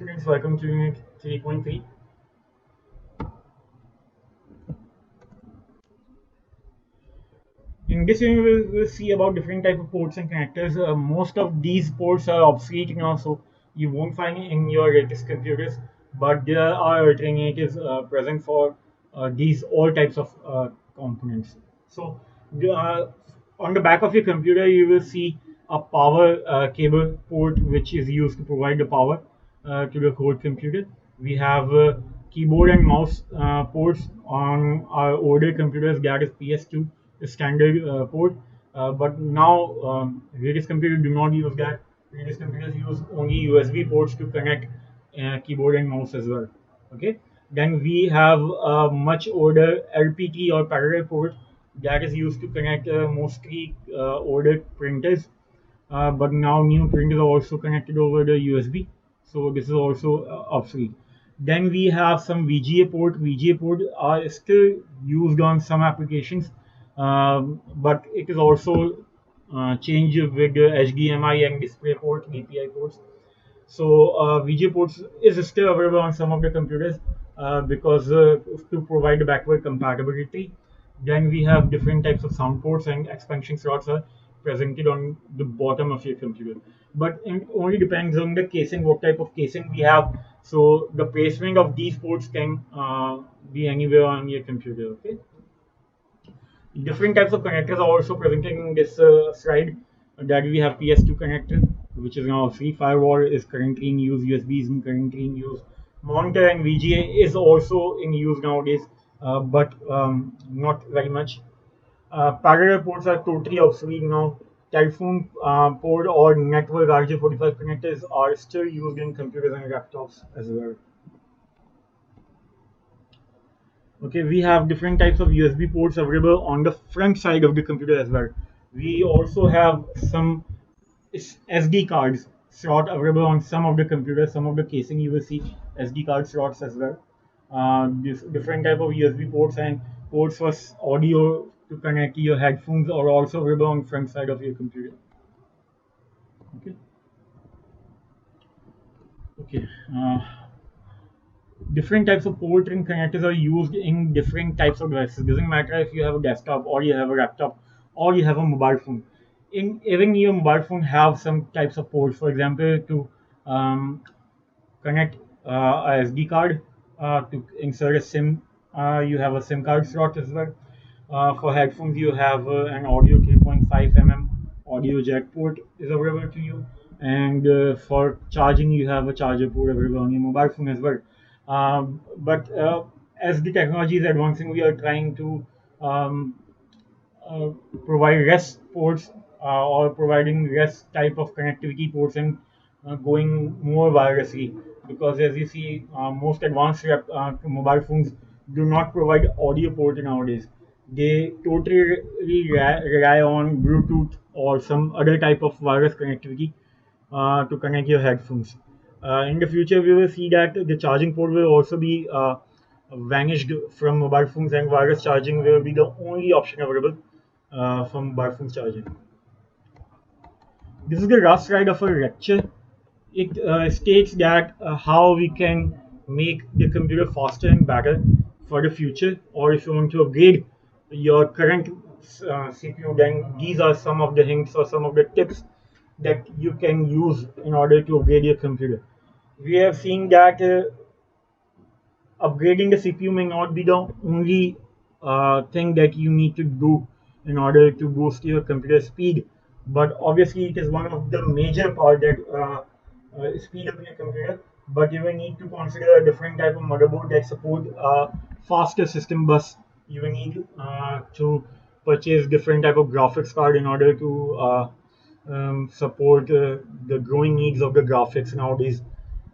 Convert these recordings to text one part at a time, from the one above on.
students, welcome to Unit 3.3. In this unit, we'll see about different type of ports and connectors. Most of these ports are obsolete now, so you won't find it in your latest computers, but there are alternatives present for these all types of components. So, on the back of your computer, you will see a power cable port which is used to provide the power to the core computer. We have keyboard and mouse ports on our older computers, that is PS2 standard port. But now various computers do not use that. Various computers use only USB ports to connect keyboard and mouse as well. Okay. Then we have a much older LPT or parallel port that is used to connect mostly older printers. But now new printers are also connected over the USB, so this is also obsolete. Then we have some VGA port. VGA port are still used on some applications, but it is also changed with the HDMI and DisplayPort, DPI ports. So VGA ports is still available on some of the computers because to provide the backward compatibility. Then we have different types of sound ports and expansion slots are presented on the bottom of your computer. But it only depends on the casing, what type of casing we have. So the placement of these ports can be anywhere on your computer. Okay. Different types of connectors are also presented in this slide. That we have PS2 connector, which is now free. Firewall is currently in use. USB is currently in use. Monitor and VGA is also in use nowadays, but not very much. Parallel ports are totally obsolete now. Telephone port or network RJ45 connectors are still used in computers and laptops as well. Okay, we have different types of USB ports available on the front side of the computer as well. We also have some SD cards slot available on some of the computers. Some of the casing you will see SD card slots as well. Different type of USB ports and ports for audio to connect to your headphones are also available on front side of your computer. Okay. Okay. Different types of port and connectors are used in different types of devices. It doesn't matter if you have a desktop or you have a laptop or you have a mobile phone. In even your mobile phone have some types of ports. For example, to um, connect a SD card to insert a SIM. You have a SIM card slot as well. For headphones, you have an audio 3.5 mm audio jack port is available to you, and for charging, you have a charger port available on your mobile phone as well. But as the technology is advancing, we are trying to um, uh, provide REST ports or providing REST type of connectivity ports and going more wirelessly. Because as you see, most advanced mobile phones do not provide audio port nowadays. They totally rely on Bluetooth or some other type of wireless connectivity to connect your headphones. In the future, we will see that the charging port will also be vanished from mobile phones, and wireless charging will be the only option available from mobile phone charging. This is the rough slide of a lecture. It states that how we can make the computer faster and better for the future, or if you want to upgrade your current CPU, then these are some of the hints or some of the tips that you can use in order to upgrade your computer. We have seen that upgrading the CPU may not be the only thing that you need to do in order to boost your computer speed, but obviously it is one of the major part that speed up your computer. But you will need to consider a different type of motherboard that support faster system bus. You will need to purchase different type of graphics card in order to support the growing needs of the graphics nowadays.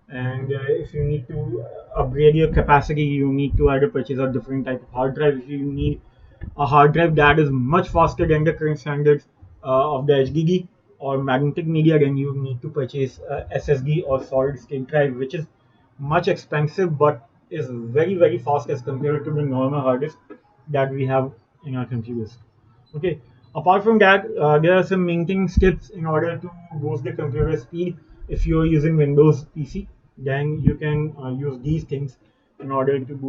And if you need to upgrade your capacity, you need to either purchase a different type of hard drive. If you need a hard drive that is much faster than the current standards of the HDD or magnetic media, then you need to purchase SSD or solid state drive, which is much expensive but is very fast as compared to the normal hard disk that we have in our computers. Okay. Apart from that, there are some maintenance tips in order to boost the computer speed if you are using Windows PC. then you can use these things in order to